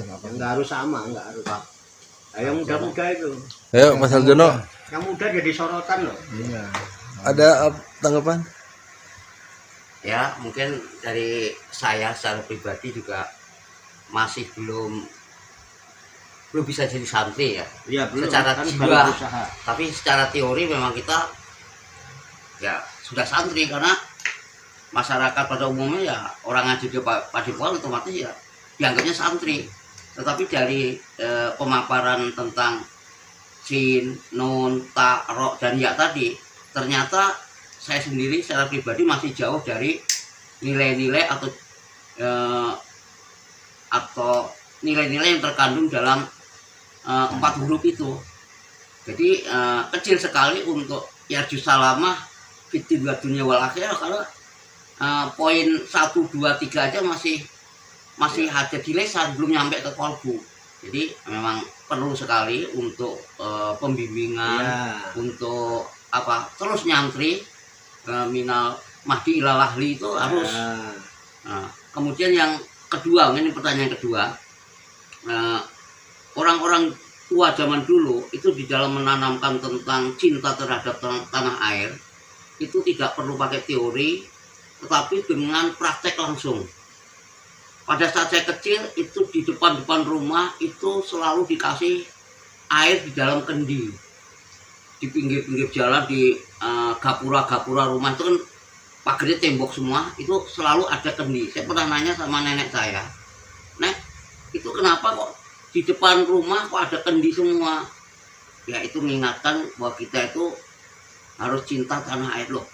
Enggak harus sama, enggak harus. Nah, yang muda-muda itu. Ayo Mas Harjono. Yang muda jadi sorotan loh. Iya. Ada tanggapan? Ya mungkin dari saya secara pribadi juga masih belum bisa jadi santri ya. Iya, belum. Secara Kan jiwa, baru usaha. tapi secara teori memang kita ya sudah santri karena masyarakat pada umumnya ya orang ngaji di Padepokan otomatis ya dianggapnya santri. Tetapi dari pemaparan tentang sin, nun, ta, ro, dan ya tadi, ternyata saya sendiri secara pribadi masih jauh dari nilai-nilai atau nilai-nilai yang terkandung dalam 4 huruf itu. Jadi kecil sekali untuk yarjus salamah fitin wa dunya wal akhirah, karena poin 1, 2, 3 aja masih ada di lisan, belum nyampe ke kolbu. Jadi memang perlu sekali untuk pembimbingan, untuk terus nyantri minal mahdi ilal ahli itu harus. Kemudian yang kedua, ini pertanyaan kedua, orang-orang tua zaman dulu itu di dalam menanamkan tentang cinta terhadap tanah air itu tidak perlu pakai teori, tetapi dengan praktek langsung. Pada saat saya kecil itu di depan rumah itu selalu dikasih air di dalam kendi, di pinggir-pinggir jalan, di gapura-gapura rumah itu kan pagarnya tembok semua, itu selalu ada kendi. Saya pernah nanya sama nenek saya, "Nek, itu kenapa kok di depan rumah kok ada kendi semua?" Ya itu mengingatkan bahwa kita itu harus cinta tanah air loh.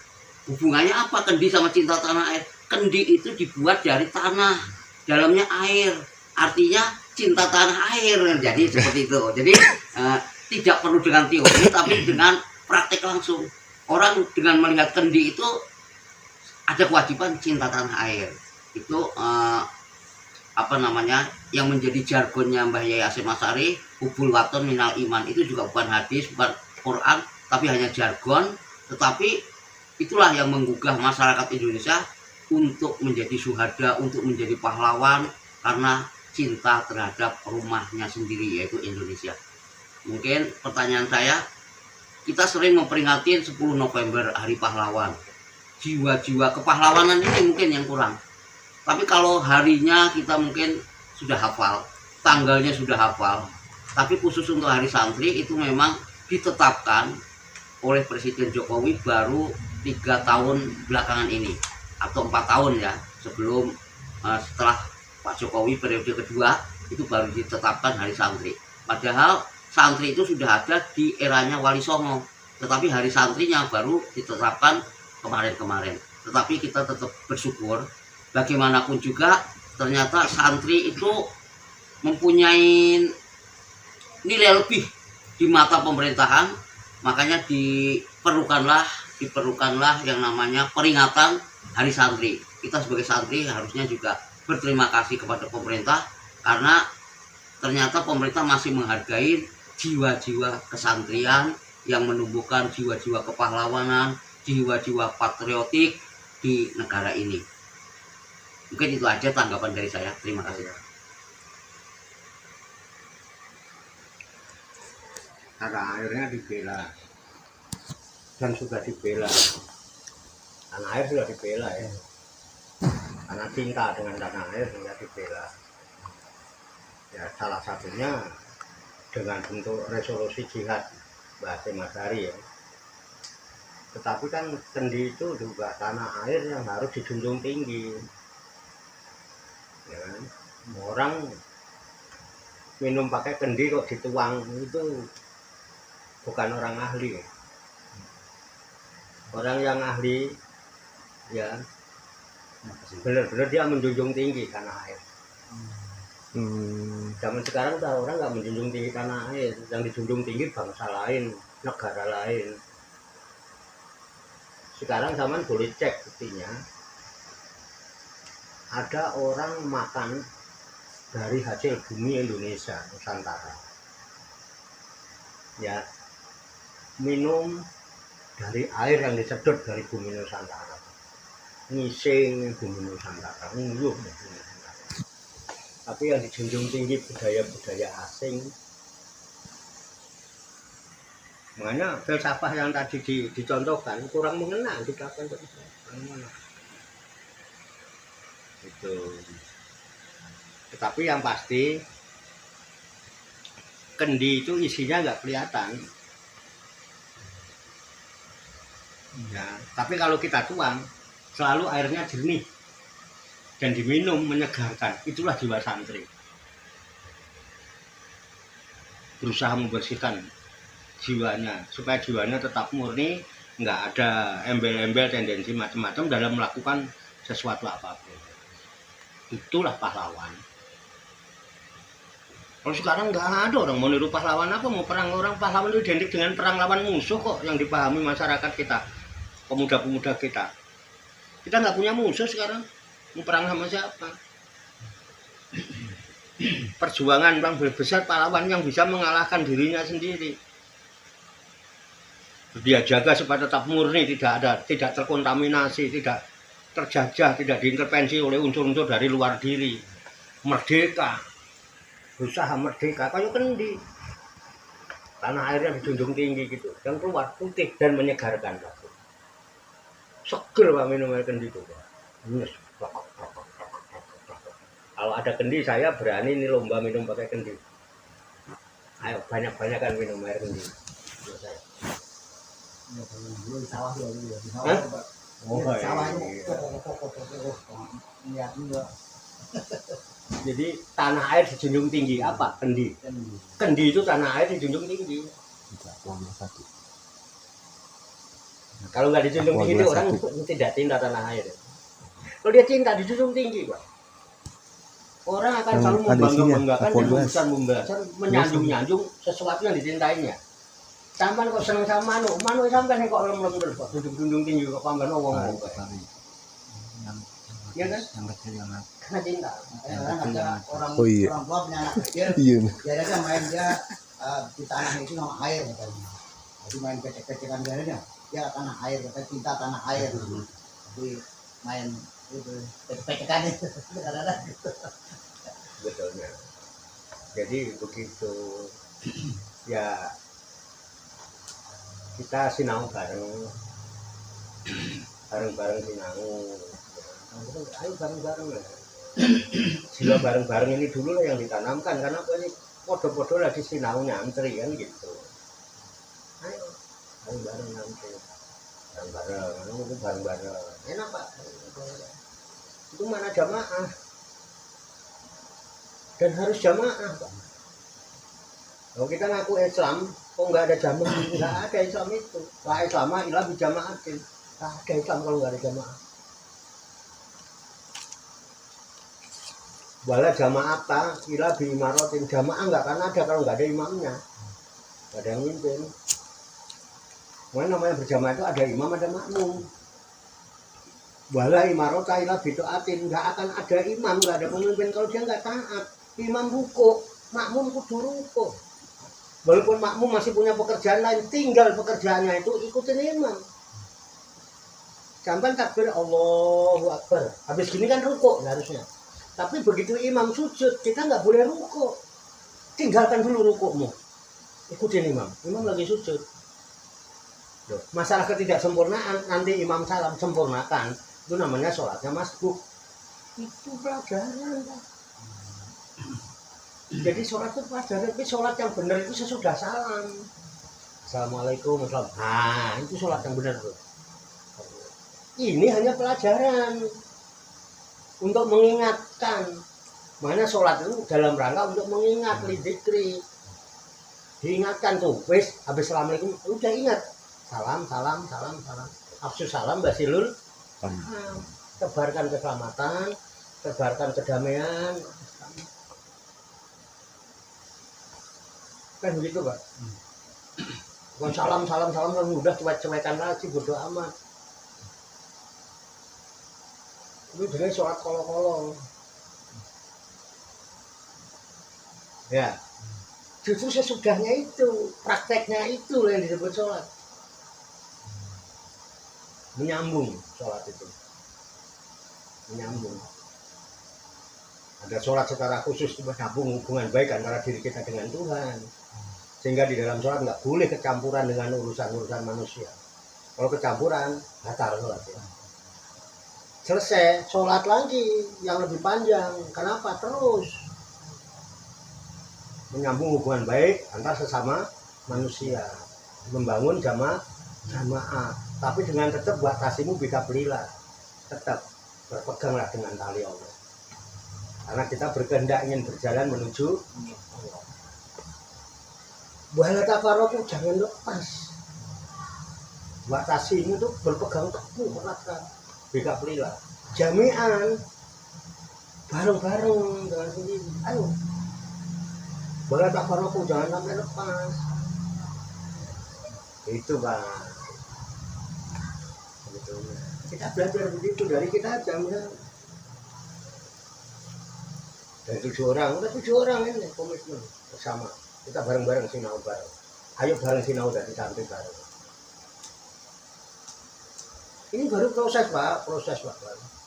Hubungannya apa kendi sama cinta tanah air? Kendi itu dibuat dari tanah, dalamnya air, artinya cinta tanah air. Jadi seperti itu. Jadi tidak perlu dengan teori, tapi dengan praktek langsung. Orang dengan melihat kendi itu ada kewajiban cinta tanah air. Itu yang menjadi jargonnya Mbah Yai Hasyim Asy'ari, hubul waton minal iman. Itu juga bukan hadis, bukan Quran, tapi hanya jargon. Tetapi itulah yang menggugah masyarakat Indonesia untuk menjadi syuhada, untuk menjadi pahlawan karena cinta terhadap rumahnya sendiri, yaitu Indonesia. Mungkin pertanyaan saya, kita sering memperingati 10 November Hari Pahlawan. Jiwa-jiwa kepahlawanan ini mungkin yang kurang. Tapi kalau harinya kita mungkin sudah hafal, tanggalnya sudah hafal. Tapi khusus untuk Hari Santri itu memang ditetapkan oleh Presiden Jokowi baru 3 tahun belakangan ini, atau 4 tahun ya, sebelum setelah Pak Jokowi periode kedua itu baru ditetapkan Hari Santri. Padahal santri itu sudah ada di eranya Wali Songo, tetapi Hari Santrinya baru ditetapkan kemarin-kemarin. Tetapi kita tetap bersyukur, bagaimanapun juga ternyata santri itu mempunyai nilai lebih di mata pemerintahan. Makanya diperlukanlah yang namanya peringatan Hari Santri. Kita sebagai santri harusnya juga berterima kasih kepada pemerintah, karena ternyata pemerintah masih menghargai jiwa-jiwa kesantrian yang menumbuhkan jiwa-jiwa kepahlawanan, jiwa-jiwa patriotik di negara ini. Mungkin itu aja tanggapan dari saya. Terima kasih. Tanah airnya dibela dan sudah dibela. Tanah air sudah dibela ya, karena cinta dengan tanah air sudah dibela ya. Salah satunya dengan bentuk resolusi jihad Mbah Hasyim Asy'ari ya. Tetapi kan kendi itu juga tanah air yang harus dijunjung tinggi ya kan? Orang minum pakai kendi kok dituang, itu bukan orang ahli. Orang yang ahli ya benar-benar dia menjunjung tinggi tanah air. Zaman sekarang orang nggak menjunjung tinggi tanah air, yang dijunjung tinggi bangsa lain, negara lain. Sekarang zaman boleh cek buktinya, ada orang makan dari hasil bumi Indonesia Nusantara ya, minum dari air yang disedot dari bumi Nusantara, ngising bumi Nusantara, nguyuh bumi Nusantara. Tapi yang dijunjung tinggi budaya-budaya asing. Makanya filsafah yang tadi dicontohkan kurang mengena di kapan itu. Itu. Tetapi yang pasti kendi itu isinya nggak kelihatan. Ya, tapi kalau kita tuang selalu airnya jernih dan diminum menyegarkan. Itulah jiwa santri. Berusaha membersihkan jiwanya supaya jiwanya tetap murni, nggak ada embel-embel tendensi macam-macam dalam melakukan sesuatu apapun. Itulah pahlawan. Kalau sekarang nggak ada orang mau niru pahlawan apa, mau perang orang, pahlawan itu identik dengan perang lawan musuh kok yang dipahami masyarakat kita, pemuda-pemuda kita. Kita nggak punya musuh sekarang, mau perang sama siapa? Perjuangan yang besar pahlawan yang bisa mengalahkan dirinya sendiri. Dia jaga supaya tetap murni, tidak terkontaminasi, tidak terjajah, tidak diintervensi oleh unsur-unsur dari luar diri. Merdeka, berusaha merdeka, kayak kendi. Tanah airnya dijunjung tinggi gitu, yang keluar putih dan menyegarkan. Seger Pak minum air kendi itu. Yes. Kalau ada kendi saya berani nih lomba minum pakai kendi. Ayo banyak-banyakan minum air kendi. Jadi tanah air dijunjung tinggi apa? Kendi. Kendi itu tanah air dijunjung tinggi. Kalau nggak dijunjung tinggi itu orang tidak cinta tanah air. Kalau dia cinta dijunjung tinggi, Pak. Orang akan selalu membangga-banggakan dan membesar-membesar, menyanjung-nyanjung sesuatu yang dicintainya. Sampai kok seneng sama manu sampai kok lem-lem terus kok duduk-duduk tinggi kok pamban wong. Iya kan? Yang kecil yang Karena cinta. orang Oh iya. orang tua punya anak kecil, Iya. biasanya main dia di tanah itu sama air katanya. Jadi main kecek-kecekan biasanya dia tanah air, katanya cinta tanah air. Jadi main itu kecek-kecekan itu kadang-kadang gitu. Betulnya. Jadi begitu ya kita sinau bareng sinau. Ayo bareng-bareng lah. Sila bareng-bareng ini dulu lah yang ditanamkan karena apa ini podo-podo lagi sinau nyantri kan gitu. Ayo bareng-bareng nyantri. Bareng-bareng. Enak Pak. Itu mana jamaah? Dan harus jamaah Pak. Kalau kita ngaku Islam, kok nggak ada jamaah? Nggak ada Islam itu. La Islamah illa bijamaatin. Nggak ada Islam kalau nggak ada jamaah. Wala jamaata illa bi imaratin. Jamaah nggak akan ada kalau nggak ada imamnya. Nggak ada yang mimpin. Namanya berjamaah itu ada imam, ada makmum. Wala imarota illa bituatin. Nggak akan ada imam, nggak ada pemimpin kalau dia nggak taat. Imam ruko, makmum kudu ruko. Walaupun makmum masih punya pekerjaan lain, tinggal pekerjaannya itu ikutin imam. Sampai takbir Allahu Akbar. Habis gini kan ruko harusnya. Tapi begitu imam sujud, kita nggak boleh ruko. Tinggalkan dulu rukumu. Ikutin imam. Imam lagi sujud. Loh, masalah ketidaksempurnaan, nanti imam salam sempurnakan. Itu namanya sholatnya masbuk. Itu pelajaran. Jadi sholat itu pelajaran, tapi sholat yang benar itu sesudah salam. Assalamualaikum warahmatullahi wabarakatuh. Itu sholat yang benar tuh. Ini hanya pelajaran untuk mengingatkan. Mana sholat itu dalam rangka untuk mengingat lidzikri. Diingatkan tuh, wis habis assalamualaikum udah ingat. Salam. Afsus salam basilul. Tebarkan keselamatan, tebarkan kedamaian. Kan begitu Pak. Bukan salam udah cuek-cuekan lagi bodo amat. Itu jadi sholat kolong-kolong. Ya, justru sesudahnya itu, prakteknya itu yang disebut sholat. Menyambung sholat itu. Menyambung. Ada sholat secara khusus menyambung hubungan baik antara diri kita dengan Tuhan. Sehingga di dalam sholat nggak boleh kecampuran dengan urusan-urusan manusia. Kalau kecampuran, batal sholat ya. Selesai, sholat lagi yang lebih panjang. Kenapa? Terus menyambung hubungan baik antar sesama manusia, membangun jamaah, tapi dengan tetap batasimu bisa belilah, tetap berpeganglah dengan tali Allah, karena kita berkehendak ingin berjalan menuju Allah. Wala tafarraqu, jangan lepas batasimu tuh, berpegang teguh erat, bisa belilah, jami'an, bareng-bareng dengan sendiri. Ayo, wala tafarraqu, jangan sampai lepas. Itu Pak, sebetulnya kita belajar begitu dari kita aja. Misalnya dari 7 orang, udah 7 orang ini komitmen bersama, kita bareng-bareng sinau bareng, ayo bareng sinau dari santri bareng. Ini baru proses Pak,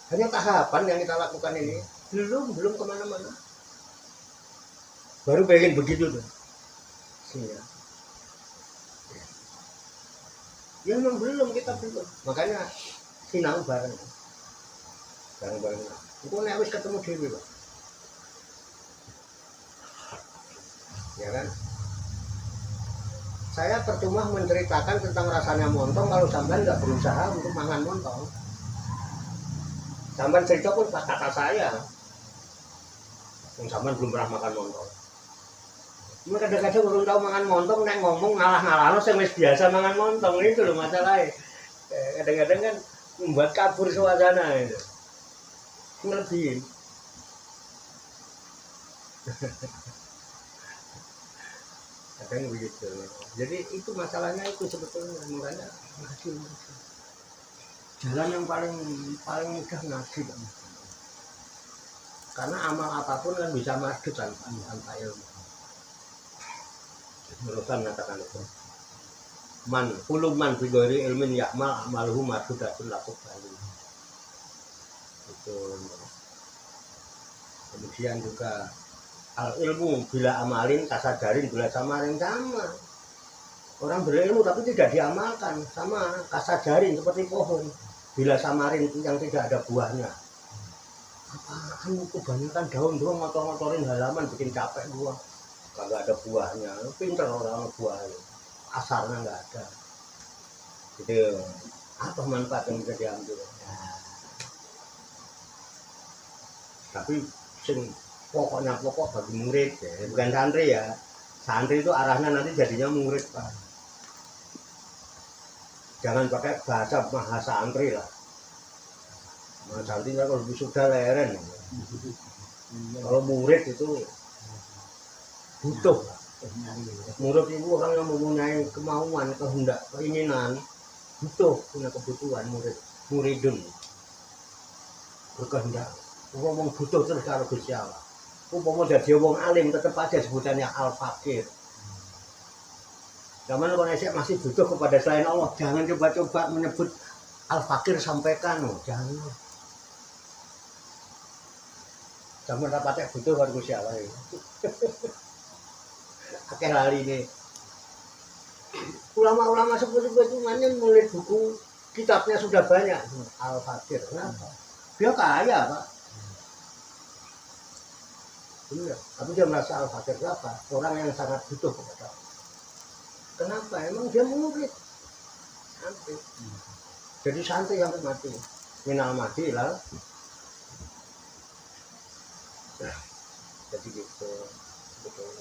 hanya tahapan yang kita lakukan ini, belum kemana-mana, baru pengen begitu tuh. Iya. Ya memang belum, kita belum. Makanya sinau bareng. Itu nek wis ketemu dhewe, Pak. Ya kan? Saya percuma menceritakan tentang rasanya montong kalau sampean nggak berusaha untuk mangan montong. Sampean cerita pun kata saya. Yang sampean belum pernah makan montong. Cuma kadang-kadang belum tahu mangan montong, nek ngomong ngalah-ngalah sing wis biasa mangan montong, itu loh masalahnya. Kadang-kadang kan membuat kabur suasana itu. Ngelebihin. Kadang begitu. Jadi itu masalahnya itu sebetulnya, makanya ngaji. Jalan yang paling mudah ngaji. Karena amal apapun kan bisa maju tanpa ilmu. Merusan mengatakan itu, man bigori ilmin yakmal amaluhu marhudatun laku bali. Itu. Kemudian juga al ilmu bila amalin kasadarin bila samarin, sama. Orang berilmu tapi tidak diamalkan, sama kasadarin seperti pohon bila samarin yang tidak ada buahnya. Apaan kebanyakan daun doang, ngotor-ngotorin halaman bikin capek gua. Kagak ada buahnya, pinter orang buahnya, asarnya nggak ada. Jadi apa manfaat yang bisa diambil? Tapi pokok bagi murid ya, bukan santri ya. Santri itu arahnya nanti jadinya murid Pak. Jangan pakai bahasa santri lah. Nah, santri kalau sudah leren. Kalau murid itu butuh. Murid itu orang yang mempunyai kemauan, kehendak, keinginan, butuh, punya kebutuhan muridun. Berkehendak. Ngomong butuh terus karo Gusti Allah. Umpama dadi wong alim tetep aja sebutannya al-fakir. Zaman kalau masih butuh kepada selain Allah, jangan coba-coba menyebut al-fakir, sampaikan, jangan. Zaman rapatnya butuh karo Gusti Allah. Akeh lali ini. Ulama-ulama seperti itu mana nulis buku, kitabnya sudah banyak. Al-Fakir, kenapa? Dia kaya Pak. Iya, tapi dia merasa al-fakir apa? Orang yang sangat butuh kepada Allah. Kenapa? Emang dia murid. Santri. Jadi santri yang mati. Minal mati lah. Nah, jadi gitu. Betul.